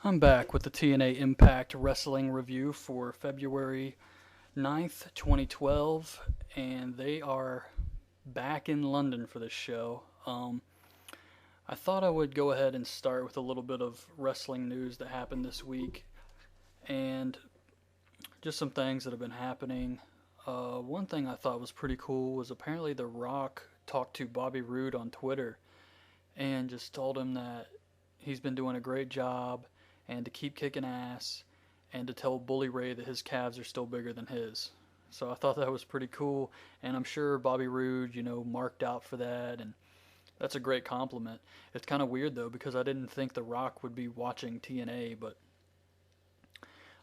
I'm back with the TNA Impact Wrestling review for February 9th, 2012, and they are back in London for this show. I thought I would go ahead and start with a little bit of wrestling news that happened this week and just some things that have been happening. One thing I thought was pretty cool was apparently The Rock talked to Bobby Roode on Twitter and just told him that he's been doing a great job and to keep kicking ass and to tell Bully Ray that his calves are still bigger than his. So I thought that was pretty cool, and I'm sure Bobby Roode, marked out for that, and that's a great compliment. It's kind of weird though because I didn't think The Rock would be watching TNA, but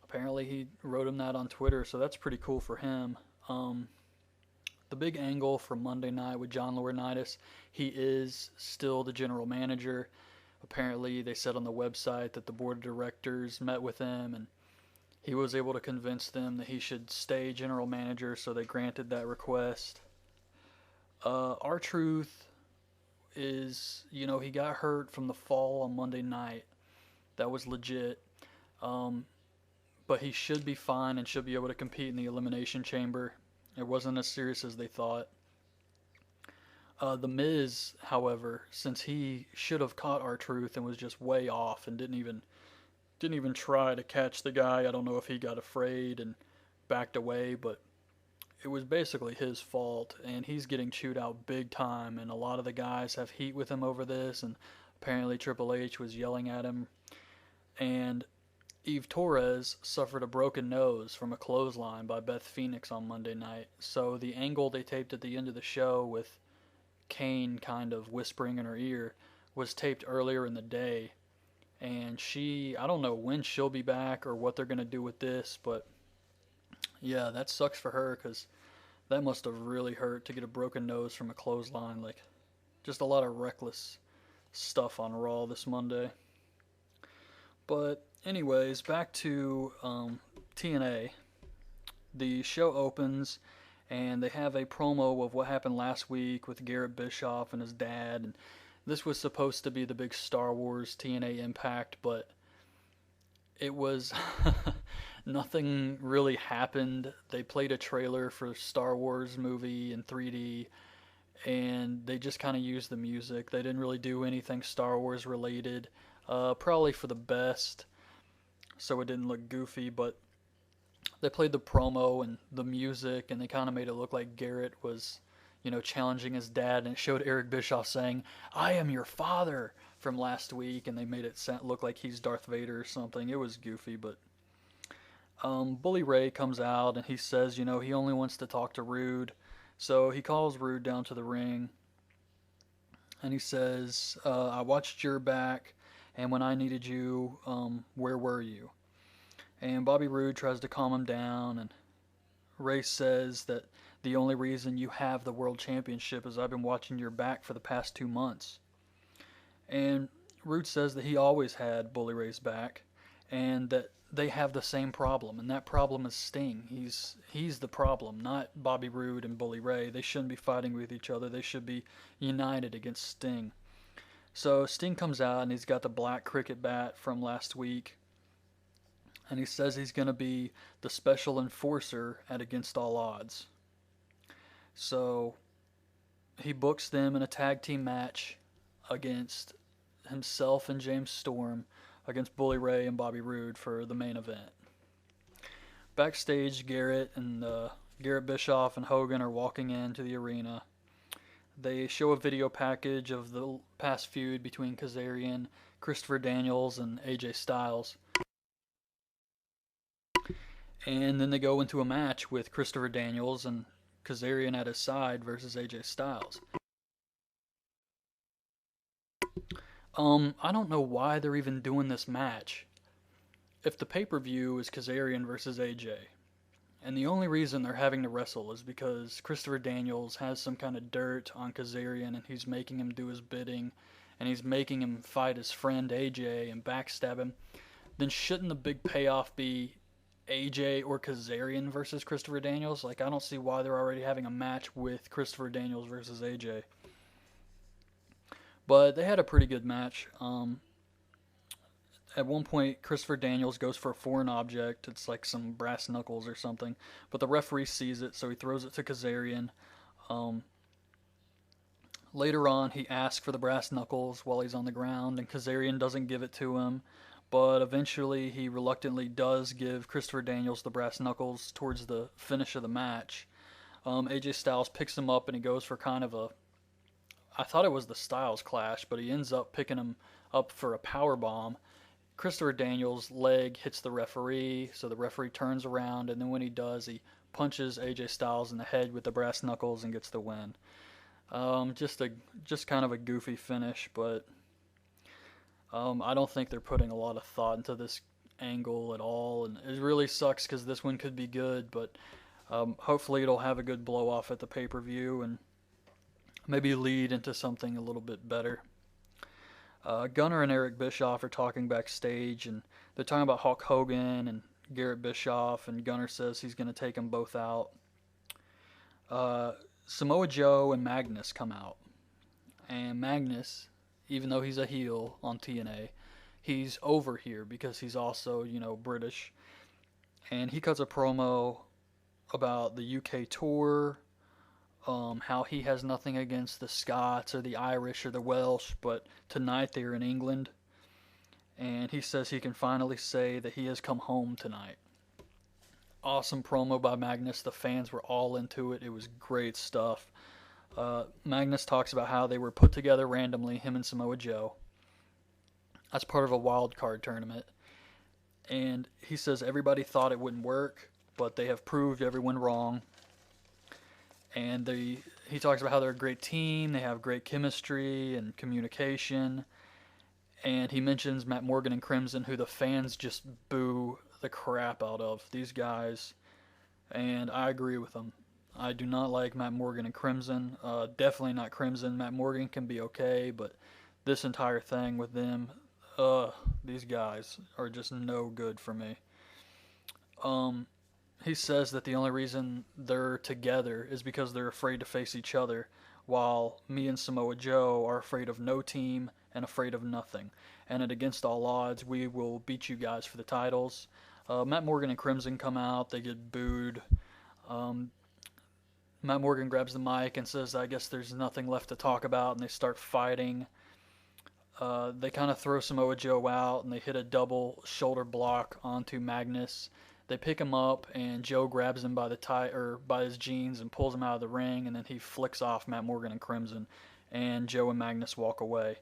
apparently he wrote him that on Twitter, so that's pretty cool for him. The big angle from Monday night with John Laurinaitis, he is still the general manager. Apparently, they said on the website that the board of directors met with him and he was able to convince them that he should stay general manager, so they granted that request. R-Truth is, he got hurt from the fall on Monday night. That was legit. But he should be fine and should be able to compete in the Elimination Chamber. It wasn't as serious as they thought. The Miz, however, since he should have caught R-Truth and was just way off and didn't even try to catch the guy. I don't know if he got afraid and backed away, but it was basically his fault, and he's getting chewed out big time, and a lot of the guys have heat with him over this, and apparently Triple H was yelling at him. And Eve Torres suffered a broken nose from a clothesline by Beth Phoenix on Monday night, so the angle they taped at the end of the show with Kane kind of whispering in her ear was taped earlier in the day, and I don't know when she'll be back or what they're going to do with this, but yeah, that sucks for her because that must have really hurt to get a broken nose from a clothesline. Like, just a lot of reckless stuff on Raw this Monday. But anyways, back to TNA. The show opens and they have a promo of what happened last week with Garrett Bischoff and his dad, and this was supposed to be the big Star Wars TNA Impact, but it was nothing really happened. They played a trailer for a Star Wars movie in 3D, and they just kind of used the music. They didn't really do anything Star Wars related, probably for the best, so it didn't look goofy, but they played the promo and the music, and they kind of made it look like Garrett was, challenging his dad, and it showed Eric Bischoff saying, "I am your father," from last week, and they made it look like he's Darth Vader or something. It was goofy, but Bully Ray comes out, and he says, he only wants to talk to Rude, so he calls Rude down to the ring, and he says, "I watched your back, and when I needed you, where were you?" And Bobby Roode tries to calm him down, and Ray says that the only reason you have the world championship is I've been watching your back for the past 2 months. And Roode says that he always had Bully Ray's back, and that they have the same problem, and that problem is Sting. He's the problem, not Bobby Roode and Bully Ray. They shouldn't be fighting with each other. They should be united against Sting. So Sting comes out, and he's got the black cricket bat from last week, and he says he's going to be the special enforcer at Against All Odds. So he books them in a tag team match against himself and James Storm against Bully Ray and Bobby Roode for the main event. Backstage, Garrett Bischoff and Hogan are walking into the arena. They show a video package of the past feud between Kazarian, Christopher Daniels, and AJ Styles. And then they go into a match with Christopher Daniels and Kazarian at his side versus AJ Styles. I don't know why they're even doing this match. If the pay-per-view is Kazarian versus AJ, and the only reason they're having to wrestle is because Christopher Daniels has some kind of dirt on Kazarian and he's making him do his bidding, and he's making him fight his friend AJ and backstab him, then shouldn't the big payoff be AJ or Kazarian versus Christopher Daniels? Like, I don't see why they're already having a match with Christopher Daniels versus AJ. But they had a pretty good match. At one point, Christopher Daniels goes for a foreign object. It's like some brass knuckles or something. But the referee sees it, so he throws it to Kazarian. Um, Later on, he asks for the brass knuckles while he's on the ground, and Kazarian doesn't give it to him. But eventually, he reluctantly does give Christopher Daniels the brass knuckles towards the finish of the match. AJ Styles picks him up and he goes for kind of a. I thought it was the Styles clash, but he ends up picking him up for a power bomb. Christopher Daniels' leg hits the referee, so the referee turns around, and then when he does, he punches AJ Styles in the head with the brass knuckles and gets the win. Just kind of a goofy finish, but I don't think they're putting a lot of thought into this angle at all, and it really sucks because this one could be good, but hopefully it'll have a good blow off at the pay-per-view and maybe lead into something a little bit better. Gunner and Eric Bischoff are talking backstage, and they're talking about Hulk Hogan and Garrett Bischoff, and Gunner says he's going to take them both out. Samoa Joe and Magnus come out, and Magnus, even though he's a heel on TNA, he's over here because he's also, British, and he cuts a promo about the UK tour, how he has nothing against the Scots or the Irish or the Welsh, but tonight they're in England, and he says he can finally say that he has come home tonight. Awesome promo by Magnus. The fans were all into it. It was great stuff. Magnus talks about how they were put together randomly, him and Samoa Joe, as part of a wild card tournament. And he says everybody thought it wouldn't work, but they have proved everyone wrong. And he talks about how they're a great team, they have great chemistry and communication. And he mentions Matt Morgan and Crimson, who the fans just boo the crap out of, these guys. And I agree with them. I do not like Matt Morgan and Crimson. Definitely not Crimson. Matt Morgan can be okay, but this entire thing with them, these guys are just no good for me. He says that the only reason they're together is because they're afraid to face each other, while me and Samoa Joe are afraid of no team and afraid of nothing. And at Against All Odds, we will beat you guys for the titles. Matt Morgan and Crimson come out. They get booed. Matt Morgan grabs the mic and says, I guess there's nothing left to talk about, and they start fighting. They kind of throw Samoa Joe out, and they hit a double shoulder block onto Magnus. They pick him up, and Joe grabs him by by his jeans and pulls him out of the ring, and then he flicks off Matt Morgan and Crimson, and Joe and Magnus walk away.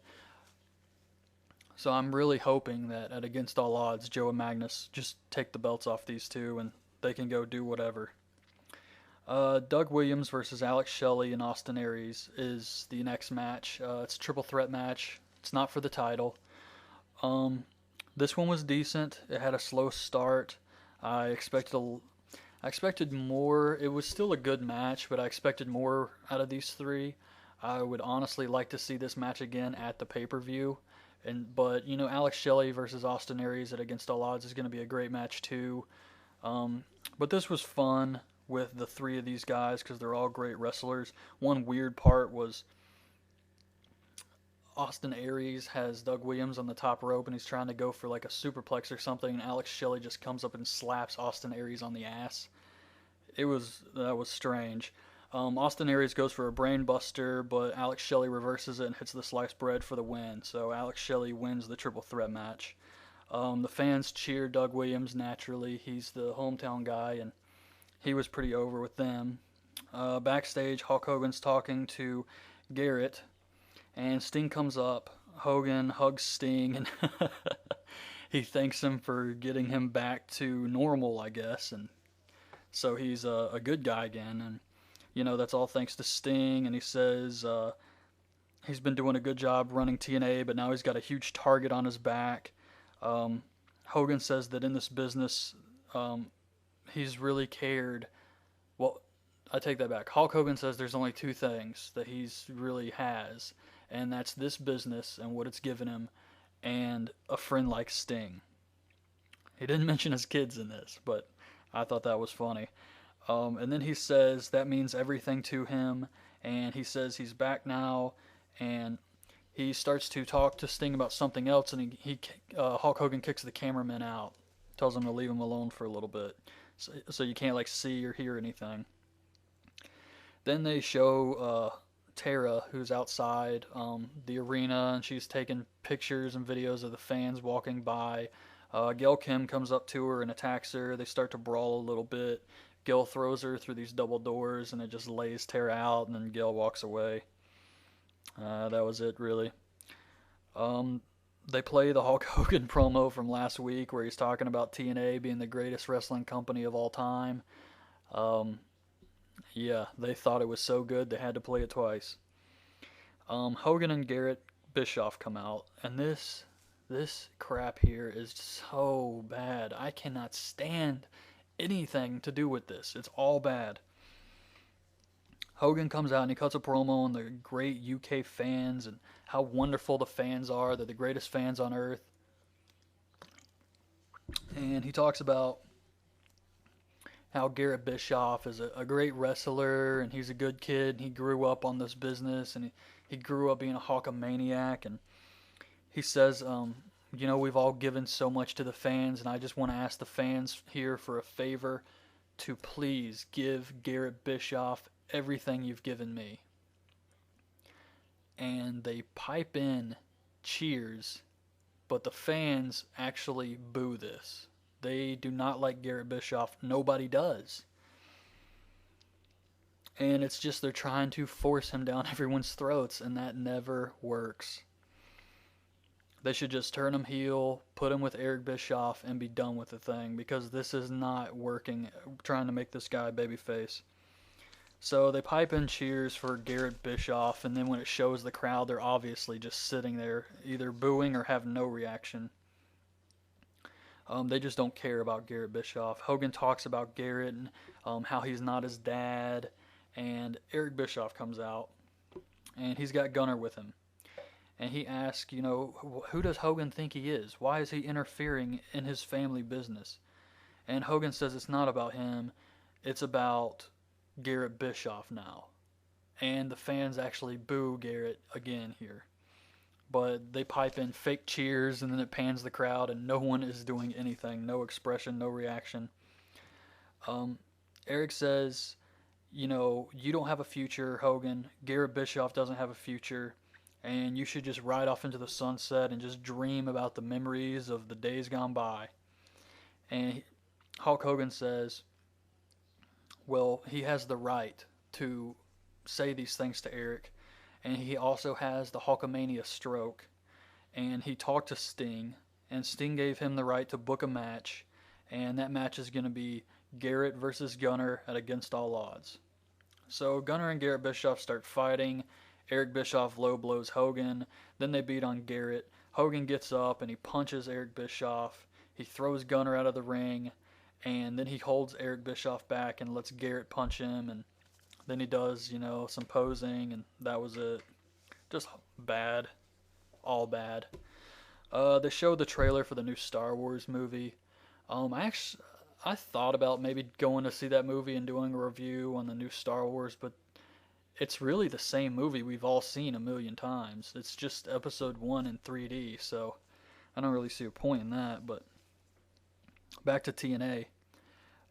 So I'm really hoping that at Against All Odds, Joe and Magnus just take the belts off these two, and they can go do whatever. Doug Williams versus Alex Shelley and Austin Aries is the next match. It's a triple threat match. It's not for the title. This one was decent. It had a slow start. I expected more. It was still a good match, but I expected more out of these three. I would honestly like to see this match again at the pay-per-view. But Alex Shelley versus Austin Aries at Against All Odds is going to be a great match too. But this was fun with the three of these guys because they're all great wrestlers. One weird part was Austin Aries has Doug Williams on the top rope and he's trying to go for like a superplex or something, and Alex Shelley just comes up and slaps Austin Aries on the ass. That was strange. Austin Aries goes for a brain buster, but Alex Shelley reverses it and hits the sliced bread for the win. So Alex Shelley wins the triple threat match. The fans cheer Doug Williams naturally. He's the hometown guy, and he was pretty over with them. Backstage, Hulk Hogan's talking to Garrett, and Sting comes up. Hogan hugs Sting, and he thanks him for getting him back to normal, I guess. And so he's a good guy again, and that's all thanks to Sting. And he says he's been doing a good job running TNA, but now he's got a huge target on his back. Hogan says that in this business, he's really cared. Well, I take that back. Hulk Hogan says there's only two things that he's really has, and that's this business and what it's given him, and a friend like Sting. He didn't mention his kids in this, but I thought that was funny. And then he says that means everything to him, and he says he's back now, and he starts to talk to Sting about something else, and Hulk Hogan kicks the cameraman out, tells him to leave him alone for a little bit, so you can't like see or hear anything. Then they show Tara, who's outside the arena, and she's taking pictures and videos of the fans walking by. Gail Kim comes up to her and attacks her. They start to brawl a little bit. Gail throws her through these double doors, and it just lays Tara out, and then Gail walks away. That was it, really. Um, they play the Hulk Hogan promo from last week where he's talking about TNA being the greatest wrestling company of all time. Um, yeah, they thought it was so good they had to play it twice. Hogan and Garrett Bischoff come out, and this crap here is so bad. I cannot stand anything to do with this. It's all bad. Hogan comes out and he cuts a promo on the great UK fans and how wonderful the fans are. They're the greatest fans on earth. And he talks about how Garrett Bischoff is a great wrestler and he's a good kid. He grew up on this business and he grew up being a Hulkamaniac. And he says, we've all given so much to the fans, and I just want to ask the fans here for a favor to please give Garrett Bischoff everything you've given me. And they pipe in cheers, but the fans actually boo this. They do not like Garrett Bischoff. Nobody does. And it's just they're trying to force him down everyone's throats, and that never works. They should just turn him heel, put him with Eric Bischoff, and be done with the thing, because this is not working, trying to make this guy babyface. So they pipe in cheers for Garrett Bischoff, and then when it shows the crowd, they're obviously just sitting there, either booing or have no reaction. They just don't care about Garrett Bischoff. Hogan talks about Garrett and how he's not his dad, and Eric Bischoff comes out, and he's got Gunner with him. And he asks, who does Hogan think he is? Why is he interfering in his family business? And Hogan says it's not about him. It's about Garrett Bischoff now. And the fans actually boo Garrett again here. But they pipe in fake cheers, and then it pans the crowd, and no one is doing anything. No expression, no reaction. Eric says, you don't have a future, Hogan. Garrett Bischoff doesn't have a future. And you should just ride off into the sunset and just dream about the memories of the days gone by. And Hulk Hogan says, well, he has the right to say these things to Eric. And he also has the Hulkamania stroke. And he talked to Sting. And Sting gave him the right to book a match. And that match is going to be Garrett versus Gunner at Against All Odds. So Gunner and Garrett Bischoff start fighting. Eric Bischoff low blows Hogan. Then they beat on Garrett. Hogan gets up and he punches Eric Bischoff. He throws Gunner out of the ring. And then he holds Eric Bischoff back and lets Garrett punch him. And then he does, some posing. And that was it. Just bad. All bad. They showed the trailer for the new Star Wars movie. I thought about maybe going to see that movie and doing a review on the new Star Wars, but it's really the same movie we've all seen a million times. It's just episode 1 in 3D, so I don't really see a point in that. But back to TNA.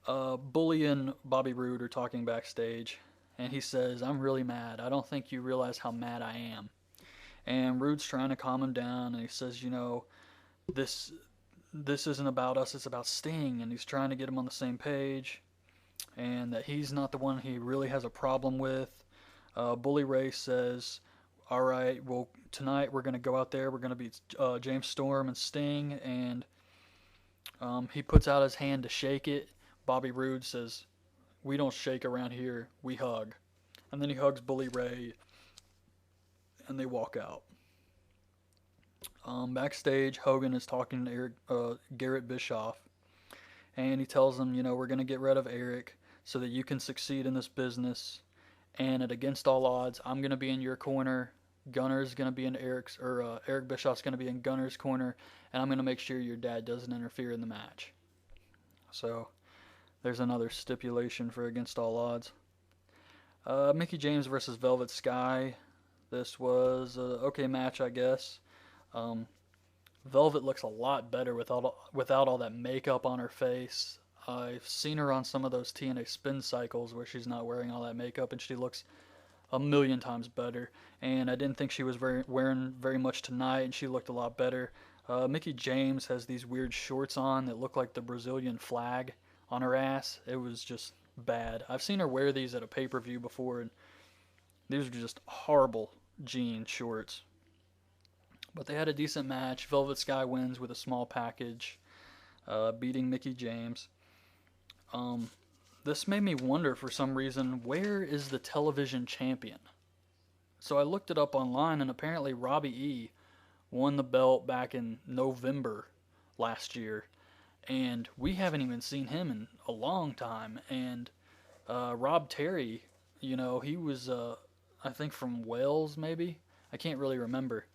Bully and Bobby Roode are talking backstage, and he says, I'm really mad. I don't think you realize how mad I am. And Roode's trying to calm him down, and he says, this isn't about us, it's about Sting, and he's trying to get him on the same page, and that he's not the one he really has a problem with. Bully Ray says, all right, well, tonight we're going to go out there. We're going to beat James Storm and Sting. And he puts out his hand to shake it. Bobby Roode says, we don't shake around here. We hug. And then he hugs Bully Ray. And they walk out. Backstage, Hogan is talking to Garrett Bischoff. And he tells him, we're going to get rid of Eric so that you can succeed in this business. And at Against All Odds, I'm going to be in your corner. Gunner's going to be in Eric Bischoff's going to be in Gunner's corner. And I'm going to make sure your dad doesn't interfere in the match. So, there's another stipulation for Against All Odds. Mickie James versus Velvet Sky. This was a okay match, I guess. Um, Velvet looks a lot better without all that makeup on her face. I've seen her on some of those TNA spin cycles where she's not wearing all that makeup, and she looks a million times better. And I didn't think she was wearing very much tonight, and she looked a lot better. Mickie James has these weird shorts on that look like the Brazilian flag on her ass. It was just bad. I've seen her wear these at a pay-per-view before, and these are just horrible jean shorts. But they had a decent match. Velvet Sky wins with a small package, beating Mickie James. This made me wonder for some reason, where is the television champion? So I looked it up online, and apparently Robbie E won the belt back in November last year, and we haven't even seen him in a long time. And Rob Terry, he was, I think, from Wales, maybe? I can't really remember.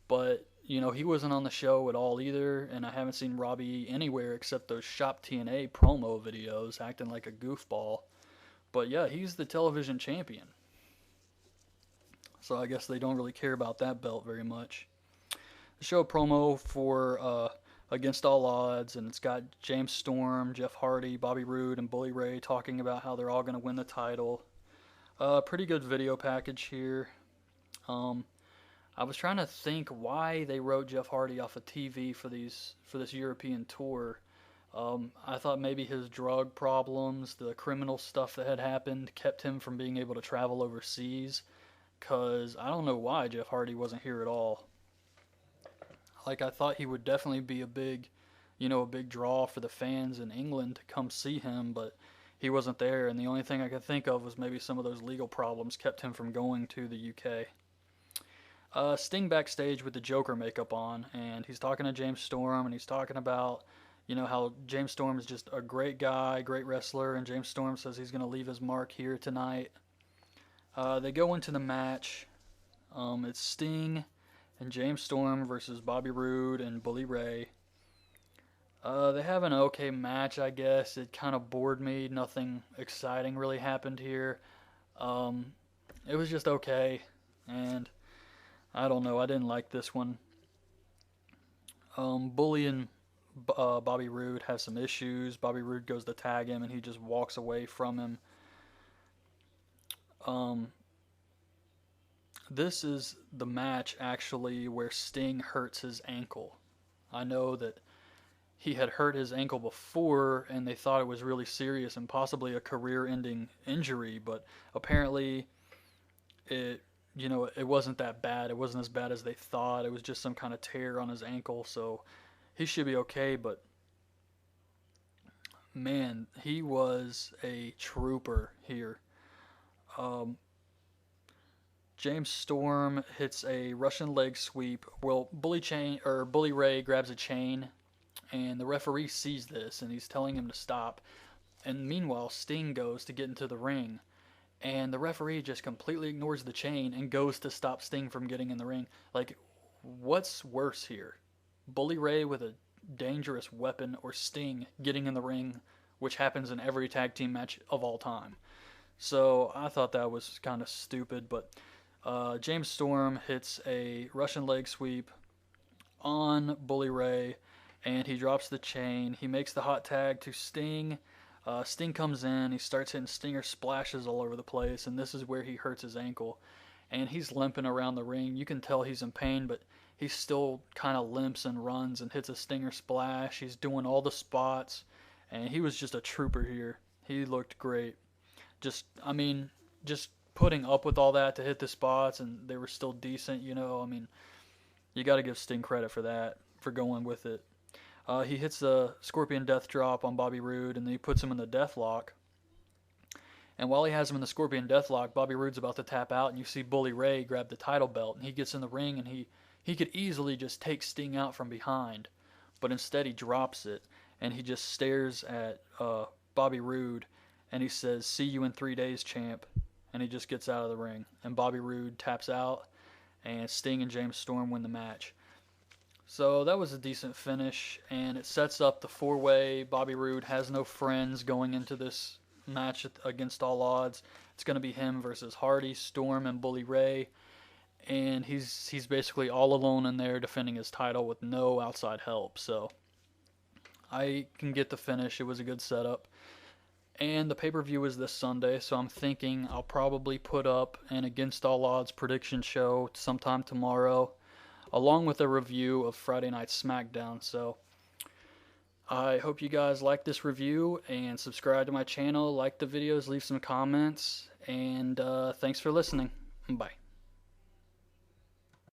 But, he wasn't on the show at all either, and I haven't seen Robbie anywhere except those Shop TNA promo videos acting like a goofball. But yeah, he's the television champion. So I guess they don't really care about that belt very much. The show promo for Against All Odds, and it's got James Storm, Jeff Hardy, Bobby Roode, and Bully Ray talking about how they're all going to win the title. Pretty good video package here. I was trying to think why they wrote Jeff Hardy off of TV for this European tour. I thought maybe his drug problems, the criminal stuff that had happened, kept him from being able to travel overseas. Because I don't know why Jeff Hardy wasn't here at all. Like, I thought he would definitely be a big draw for the fans in England to come see him, but he wasn't there, and the only thing I could think of was maybe some of those legal problems kept him from going to the UK. Sting backstage with the Joker makeup on, and he's talking to James Storm, and he's talking about, how James Storm is just a great guy, great wrestler, and James Storm says he's going to leave his mark here tonight. They go into the match. It's Sting and James Storm versus Bobby Roode and Bully Ray. They have an okay match, I guess. It kind of bored me. Nothing exciting really happened here. It was just okay, and I don't know. I didn't like this one. Bully and Bobby Roode have some issues. Bobby Roode goes to tag him, and he just walks away from him. This is the match, actually, where Sting hurts his ankle. I know that he had hurt his ankle before, and they thought it was really serious and possibly a career-ending injury, but apparently it wasn't that bad. It wasn't as bad as they thought. It was just some kind of tear on his ankle, so he should be okay, but man, he was a trooper here. James Storm hits a Russian leg sweep. Well, Bully Ray grabs a chain, and the referee sees this, and he's telling him to stop. And meanwhile, Sting goes to get into the ring, and the referee just completely ignores the chain and goes to stop Sting from getting in the ring. Like, what's worse here? Bully Ray with a dangerous weapon, or Sting getting in the ring, which happens in every tag team match of all time. So I thought that was kind of stupid, but James Storm hits a Russian leg sweep on Bully Ray, and he drops the chain. He makes the hot tag to Sting. Sting comes in. He starts hitting Stinger splashes all over the place, and this is where he hurts his ankle. And he's limping around the ring. You can tell he's in pain, but he still kind of limps and runs and hits a Stinger splash. He's doing all the spots, and he was just a trooper here. He looked great. Just putting up with all that to hit the spots, and they were still decent, you got to give Sting credit for that, for going with it. He hits the Scorpion Death Drop on Bobby Roode, and then he puts him in the Deathlock. And while he has him in the Scorpion Deathlock, Bobby Roode's about to tap out, and you see Bully Ray grab the title belt, and he gets in the ring, and he could easily just take Sting out from behind, but instead he drops it, and he just stares at Bobby Roode, and he says, "See you in 3 days, champ," and he just gets out of the ring, and Bobby Roode taps out, and Sting and James Storm win the match. So that was a decent finish, and it sets up the four-way. Bobby Roode has no friends going into this match against All Odds. It's going to be him versus Hardy, Storm, and Bully Ray. and he's basically all alone in there defending his title with no outside help. So I can get the finish. It was a good setup. And the pay-per-view is this Sunday, so I'm thinking I'll probably put up an Against All Odds prediction show sometime tomorrow, along with a review of Friday Night SmackDown. So I hope you guys like this review and subscribe to my channel, like the videos, leave some comments, and thanks for listening. Bye.